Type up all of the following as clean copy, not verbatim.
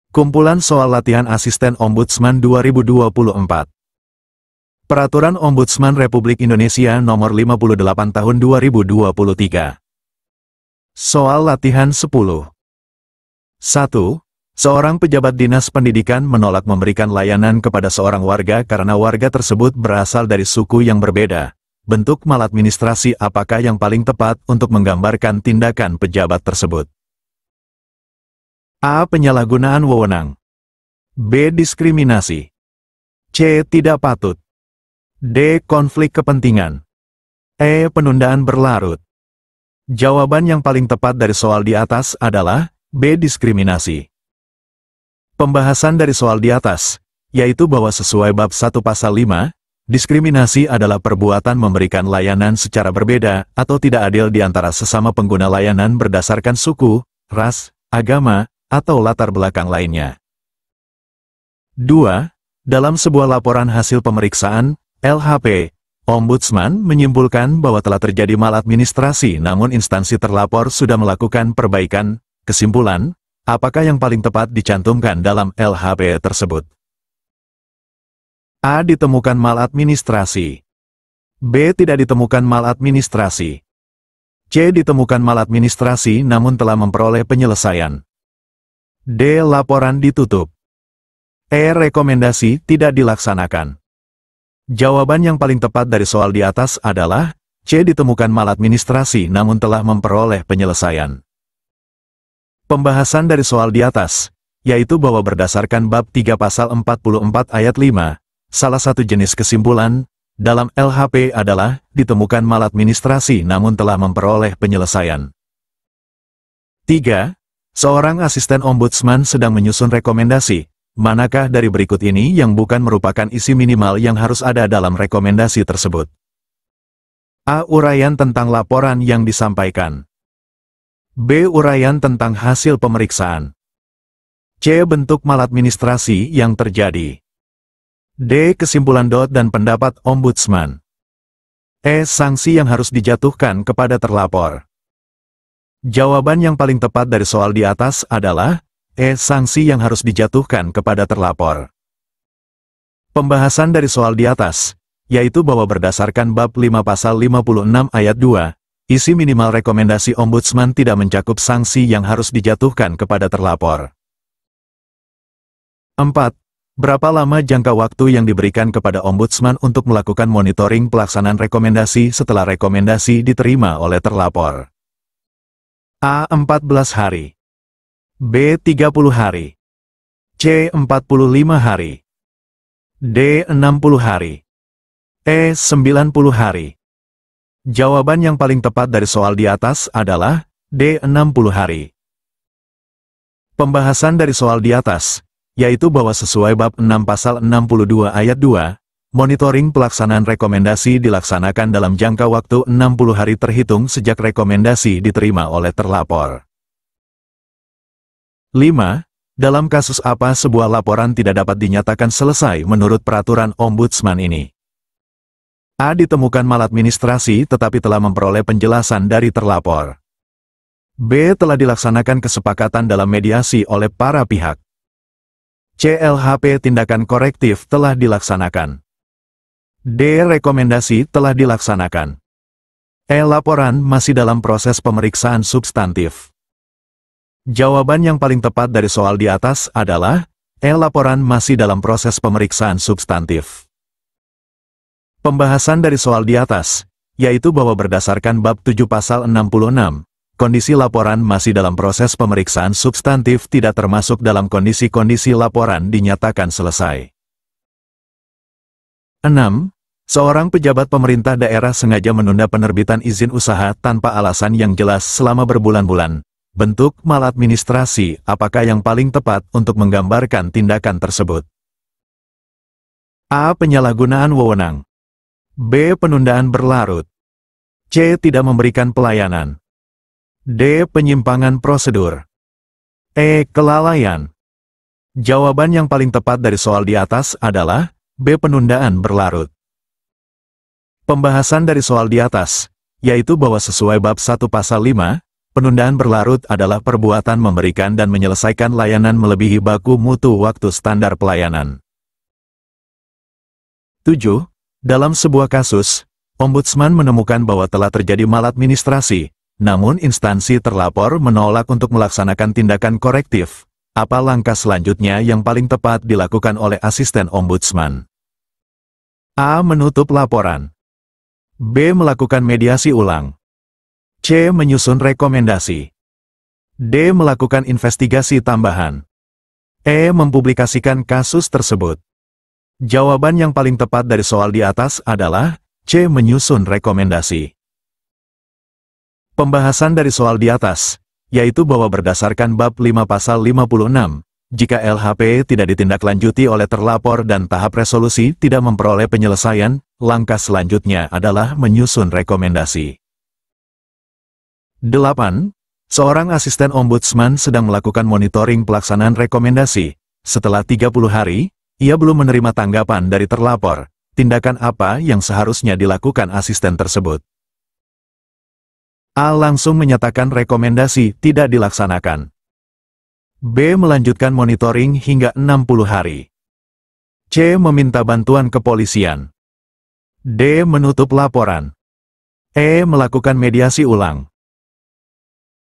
Kumpulan soal latihan asisten Ombudsman 2024. Peraturan Ombudsman Republik Indonesia Nomor 58 Tahun 2023. Soal latihan 10. 1. Seorang pejabat dinas pendidikan menolak memberikan layanan kepada seorang warga karena warga tersebut berasal dari suku yang berbeda. Bentuk maladministrasi apakah yang paling tepat untuk menggambarkan tindakan pejabat tersebut? A. Penyalahgunaan wewenang. B. Diskriminasi. C. Tidak patut. D. Konflik kepentingan. E. Penundaan berlarut. Jawaban yang paling tepat dari soal di atas adalah B. Diskriminasi. Pembahasan dari soal di atas, yaitu bahwa sesuai bab 1 pasal 5, diskriminasi adalah perbuatan memberikan layanan secara berbeda atau tidak adil di antara sesama pengguna layanan berdasarkan suku, ras, agama, atau latar belakang lainnya. 2. Dalam sebuah laporan hasil pemeriksaan, LHP, Ombudsman menyimpulkan bahwa telah terjadi maladministrasi namun instansi terlapor sudah melakukan perbaikan. Kesimpulan, apakah yang paling tepat dicantumkan dalam LHP tersebut? A. Ditemukan maladministrasi. B. Tidak ditemukan maladministrasi. C. Ditemukan maladministrasi namun telah memperoleh penyelesaian. D. Laporan ditutup. E. Rekomendasi tidak dilaksanakan. Jawaban yang paling tepat dari soal di atas adalah C. Ditemukan maladministrasi namun telah memperoleh penyelesaian. Pembahasan dari soal di atas, yaitu bahwa berdasarkan bab 3 pasal 44 ayat 5, salah satu jenis kesimpulan dalam LHP adalah ditemukan maladministrasi namun telah memperoleh penyelesaian. 3. Seorang asisten ombudsman sedang menyusun rekomendasi. Manakah dari berikut ini yang bukan merupakan isi minimal yang harus ada dalam rekomendasi tersebut? A. Uraian tentang laporan yang disampaikan. B. Uraian tentang hasil pemeriksaan. C. Bentuk maladministrasi yang terjadi. D. Kesimpulan dan pendapat ombudsman. E. Sanksi yang harus dijatuhkan kepada terlapor. Jawaban yang paling tepat dari soal di atas adalah E. Sanksi yang harus dijatuhkan kepada terlapor. Pembahasan dari soal di atas, yaitu bahwa berdasarkan bab 5 pasal 56 ayat 2, isi minimal rekomendasi ombudsman tidak mencakup sanksi yang harus dijatuhkan kepada terlapor. 4. Berapa lama jangka waktu yang diberikan kepada ombudsman untuk melakukan monitoring pelaksanaan rekomendasi setelah rekomendasi diterima oleh terlapor? A. 14 hari. B. 30 hari. C. 45 hari. D. 60 hari. E. 90 hari. Jawaban yang paling tepat dari soal di atas adalah D. 60 hari. Pembahasan dari soal di atas, yaitu bahwa sesuai bab 6 pasal 62 ayat 2, monitoring pelaksanaan rekomendasi dilaksanakan dalam jangka waktu 60 hari terhitung sejak rekomendasi diterima oleh terlapor. 5. Dalam kasus apa sebuah laporan tidak dapat dinyatakan selesai menurut peraturan ombudsman ini? A. Ditemukan maladministrasi tetapi telah memperoleh penjelasan dari terlapor. B. Telah dilaksanakan kesepakatan dalam mediasi oleh para pihak. C. LHP tindakan korektif telah dilaksanakan. D. Rekomendasi telah dilaksanakan. E. Laporan masih dalam proses pemeriksaan substantif. Jawaban yang paling tepat dari soal di atas adalah E. Laporan masih dalam proses pemeriksaan substantif. Pembahasan dari soal di atas, yaitu bahwa berdasarkan bab 7 pasal 66, kondisi laporan masih dalam proses pemeriksaan substantif tidak termasuk dalam kondisi-kondisi laporan dinyatakan selesai. 6. Seorang pejabat pemerintah daerah sengaja menunda penerbitan izin usaha tanpa alasan yang jelas selama berbulan-bulan. Bentuk maladministrasi apakah yang paling tepat untuk menggambarkan tindakan tersebut? A. Penyalahgunaan wewenang. B. Penundaan berlarut. C. Tidak memberikan pelayanan. D. Penyimpangan prosedur. E. Kelalaian. Jawaban yang paling tepat dari soal di atas adalah B. Penundaan berlarut. Pembahasan dari soal di atas, yaitu bahwa sesuai bab 1 pasal 5, penundaan berlarut adalah perbuatan memberikan dan menyelesaikan layanan melebihi baku mutu waktu standar pelayanan. 7. Dalam sebuah kasus, Ombudsman menemukan bahwa telah terjadi maladministrasi, namun instansi terlapor menolak untuk melaksanakan tindakan korektif. Apa langkah selanjutnya yang paling tepat dilakukan oleh asisten Ombudsman? A. Menutup laporan. B. Melakukan mediasi ulang. C. Menyusun rekomendasi. D. Melakukan investigasi tambahan. E. Mempublikasikan kasus tersebut. Jawaban yang paling tepat dari soal di atas adalah C. Menyusun rekomendasi. Pembahasan dari soal di atas, yaitu bahwa berdasarkan bab 5 pasal 56, jika LHP tidak ditindaklanjuti oleh terlapor dan tahap resolusi tidak memperoleh penyelesaian, langkah selanjutnya adalah menyusun rekomendasi. 8. Seorang asisten ombudsman sedang melakukan monitoring pelaksanaan rekomendasi. Setelah 30 hari, ia belum menerima tanggapan dari terlapor. Tindakan apa yang seharusnya dilakukan asisten tersebut? A. Langsung menyatakan rekomendasi tidak dilaksanakan. B. Melanjutkan monitoring hingga 60 hari. C. Meminta bantuan kepolisian. D. Menutup laporan. E. Melakukan mediasi ulang.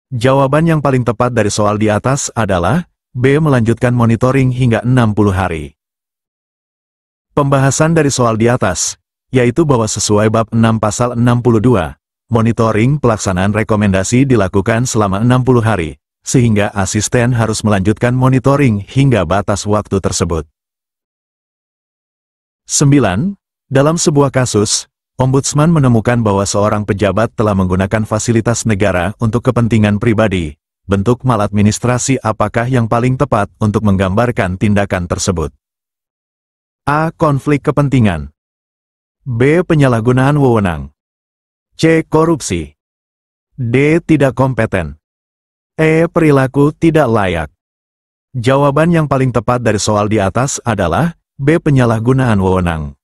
Jawaban yang paling tepat dari soal di atas adalah B. Melanjutkan monitoring hingga 60 hari. Pembahasan dari soal di atas, yaitu bahwa sesuai bab 6 pasal 62, monitoring pelaksanaan rekomendasi dilakukan selama 60 hari, sehingga asisten harus melanjutkan monitoring hingga batas waktu tersebut. 9. Dalam sebuah kasus, Ombudsman menemukan bahwa seorang pejabat telah menggunakan fasilitas negara untuk kepentingan pribadi. Bentuk maladministrasi apakah yang paling tepat untuk menggambarkan tindakan tersebut? A. Konflik kepentingan. B. Penyalahgunaan wewenang. C. Korupsi. D. Tidak kompeten. E. Perilaku tidak layak. Jawaban yang paling tepat dari soal di atas adalah B. Penyalahgunaan wewenang.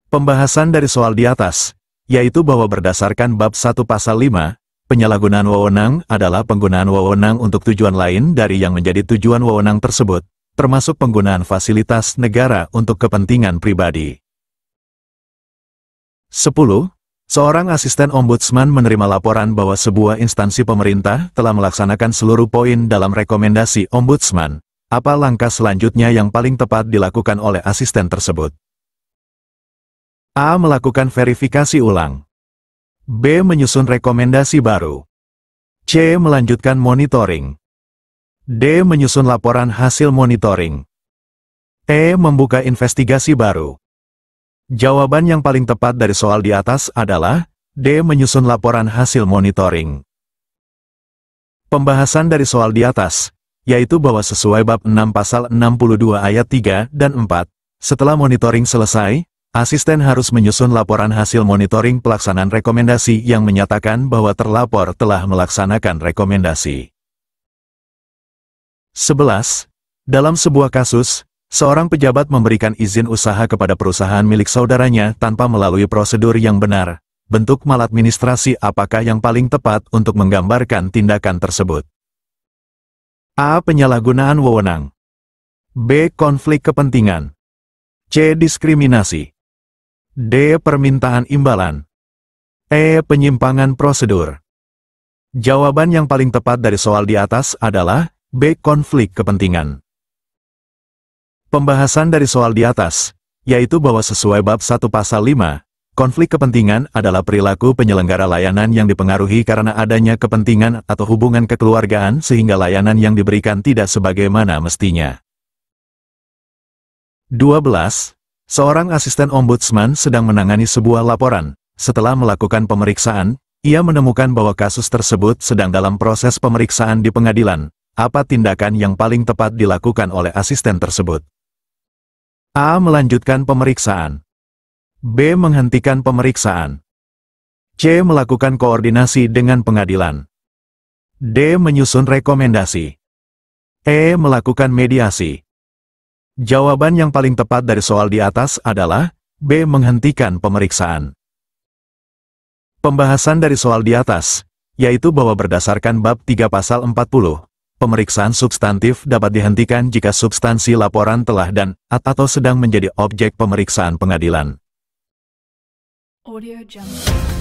Pembahasan dari soal di atas, yaitu bahwa berdasarkan bab 1 pasal 5, penyalahgunaan wewenang adalah penggunaan wewenang untuk tujuan lain dari yang menjadi tujuan wewenang tersebut, termasuk penggunaan fasilitas negara untuk kepentingan pribadi. 10. Seorang asisten ombudsman menerima laporan bahwa sebuah instansi pemerintah telah melaksanakan seluruh poin dalam rekomendasi ombudsman. Apa langkah selanjutnya yang paling tepat dilakukan oleh asisten tersebut? A. Melakukan verifikasi ulang. B. Menyusun rekomendasi baru. C. Melanjutkan monitoring. D. Menyusun laporan hasil monitoring. E. Membuka investigasi baru. Jawaban yang paling tepat dari soal di atas adalah D. Menyusun laporan hasil monitoring. Pembahasan dari soal di atas, yaitu bahwa sesuai bab 6 pasal 62 ayat 3 dan 4, setelah monitoring selesai, asisten harus menyusun laporan hasil monitoring pelaksanaan rekomendasi yang menyatakan bahwa terlapor telah melaksanakan rekomendasi. 11. Dalam sebuah kasus, seorang pejabat memberikan izin usaha kepada perusahaan milik saudaranya tanpa melalui prosedur yang benar. Bentuk maladministrasi apakah yang paling tepat untuk menggambarkan tindakan tersebut? A. Penyalahgunaan wewenang. B. Konflik kepentingan. C. Diskriminasi. D. Permintaan imbalan. E. Penyimpangan prosedur. Jawaban yang paling tepat dari soal di atas adalah B. Konflik kepentingan. Pembahasan dari soal di atas, yaitu bahwa sesuai bab 1 pasal 5, konflik kepentingan adalah perilaku penyelenggara layanan yang dipengaruhi karena adanya kepentingan atau hubungan kekeluargaan sehingga layanan yang diberikan tidak sebagaimana mestinya. 12. Seorang asisten ombudsman sedang menangani sebuah laporan. Setelah melakukan pemeriksaan, ia menemukan bahwa kasus tersebut sedang dalam proses pemeriksaan di pengadilan. Apa tindakan yang paling tepat dilakukan oleh asisten tersebut? A. Melanjutkan pemeriksaan. B. Menghentikan pemeriksaan. C. Melakukan koordinasi dengan pengadilan. D. Menyusun rekomendasi. E. Melakukan mediasi. Jawaban yang paling tepat dari soal di atas adalah B. Menghentikan pemeriksaan. Pembahasan dari soal di atas, yaitu bahwa berdasarkan bab 3 pasal 40, pemeriksaan substantif dapat dihentikan jika substansi laporan telah atau sedang menjadi objek pemeriksaan pengadilan. Audio Jungle.